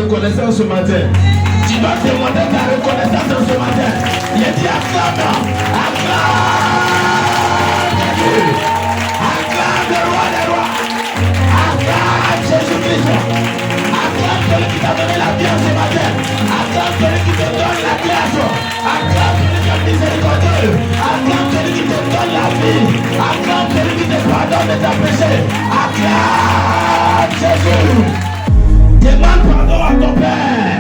reconnaissance ce matin. Tu dois demander ta reconnaissance ce matin. Il a dit acclame, acclame le roi des rois, acclame Jésus-Christ, acclame celui qui t'a donné la vie ce matin, acclame celui qui te donne la grâce, acclame celui qui est miséricordieux, acclame celui qui te donne la vie, acclame celui qui te pardonne de ta péché, acclame Jésus. Demande pardon à ton Père.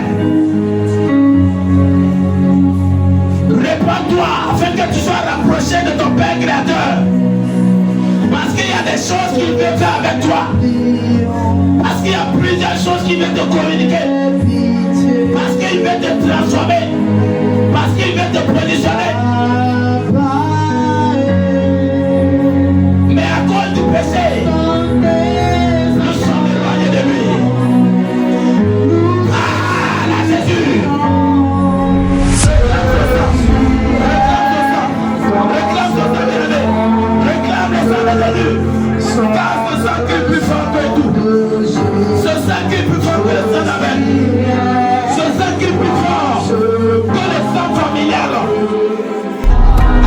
Répands-toi afin que tu sois rapproché de ton Père Créateur. Parce qu'il y a des choses qu'il veut faire avec toi. Parce qu'il y a plusieurs choses qu'il veut te communiquer. Parce qu'il veut te transformer. Parce qu'il veut te positionner. Mais à cause du péché, nous sommes éloignés de lui. Ah, là Jésus. Réclame ton sang bien-aimé. Réclame le sang de Jésus. Car ce sang qui est plus fort que tout. Ce sang qui est plus fort que le sang d'Abel. Ce sang qui est plus fort que le sang familial.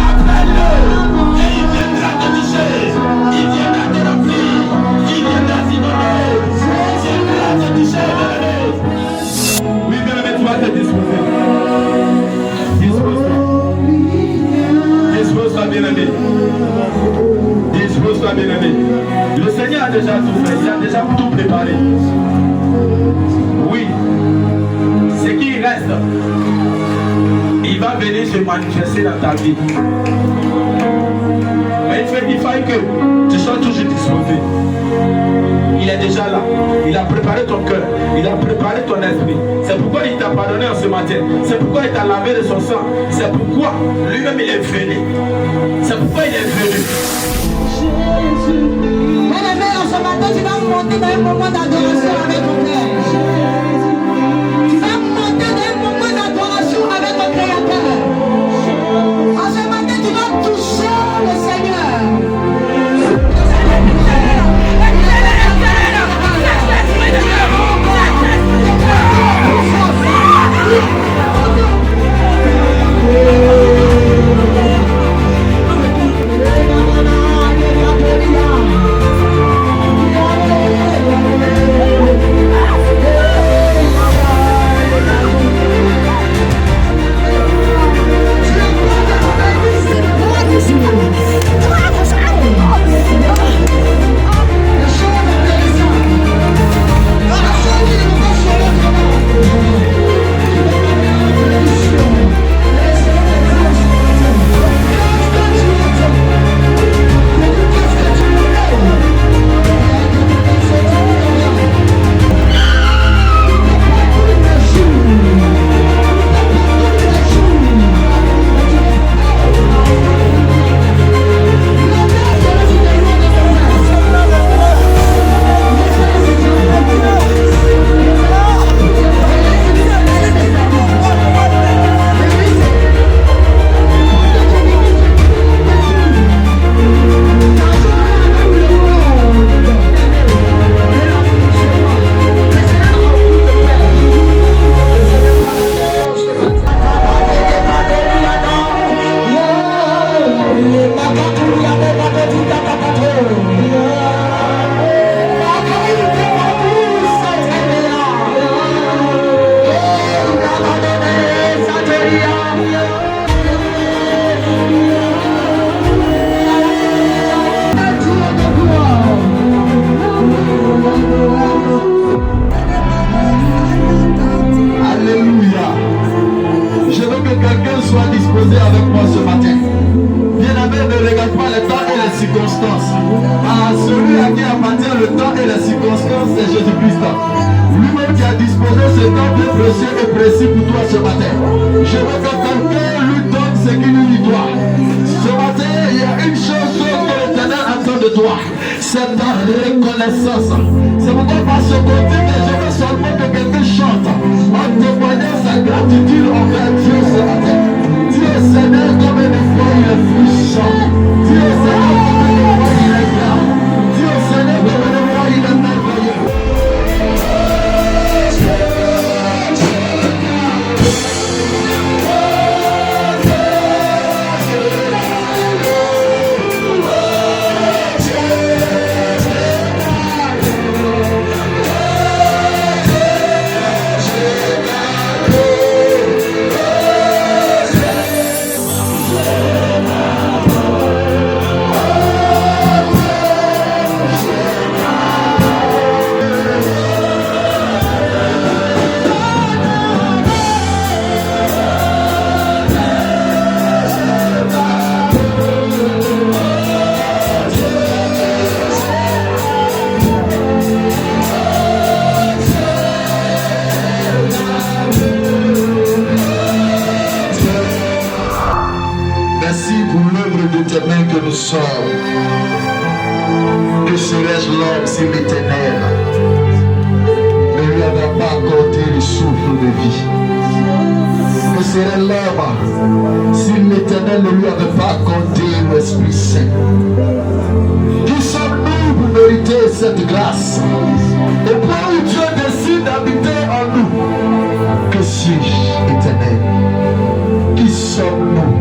Appelle-le et il viendra te toucher. Il viendra te remplir. Il viendra t'inonder. Il viendra te toucher, bien-aimé. Oui, bien-aimé, tu vas te disposer. Dispose-toi. Dispose-toi, bien-aimé. Dispose-toi, bien-aimé. Le Seigneur a déjà tout fait. Il a déjà tout préparé. Oui. Ce qui reste, il va venir se manifester dans ta vie. Mais il faut que tu sois toujours disposé. Il est déjà là. Il a préparé ton cœur. Il a préparé ton esprit. C'est pourquoi il t'a pardonné en ce matin. C'est pourquoi il t'a lavé de son sang. C'est pourquoi lui-même il est venu. C'est pourquoi il est venu. Bien-aimé, en ce matin, tu vas monter dans un moment d'adoration avec ton Père. Tu vas monter dans un moment d'adoration avec ton Créateur. En ce matin, tu vas toucher le Seigneur. bien-aimés que nous sommes, que serait-ce l'homme si l'Éternel ne lui avait pas accordé le souffle de vie? Que serait l'homme si l'Éternel ne lui avait pas accordé l'Esprit Saint? Qui sommes-nous pour mériter cette grâce? Au point où Dieu décide d'habiter en nous, que suis-je, Éternel? Qui sommes-nous?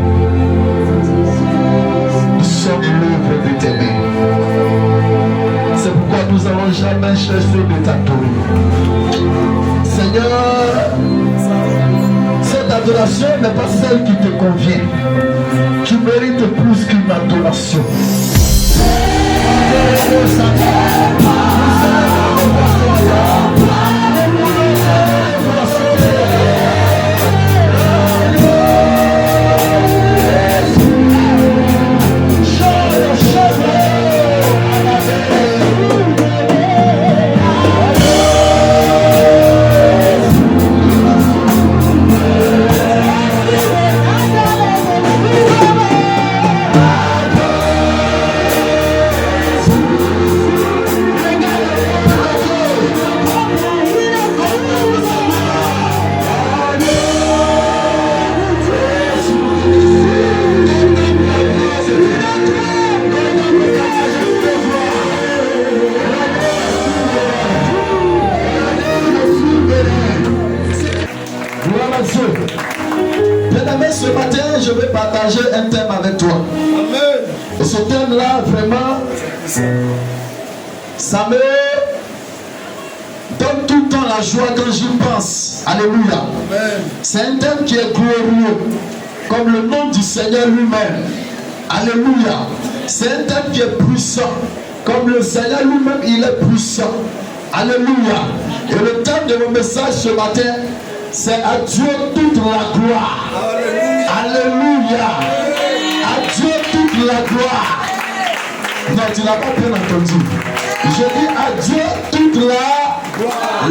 Nous sommes l'œuvre de tes mains. C'est pourquoi nous n'allons jamais chercher de t'adorer. Seigneur, cette adoration n'est pas celle qui te convient. Tu mérites plus qu'une adoration. Bien-aimé, ce matin, je vais partager un thème avec toi. Amen. Et ce thème-là, vraiment, ça me donne tout le temps la joie quand j'y pense. Alléluia. C'est un thème qui est glorieux, comme le nom du Seigneur lui-même. Alléluia. C'est un thème qui est puissant, comme le Seigneur lui-même, il est puissant. Alléluia. Et le thème de mon message ce matin, c'est à Dieu toute la gloire. Alléluia. À Dieu toute la gloire. Non, tu n'as pas bien entendu. Je dis à Dieu toute la gloire.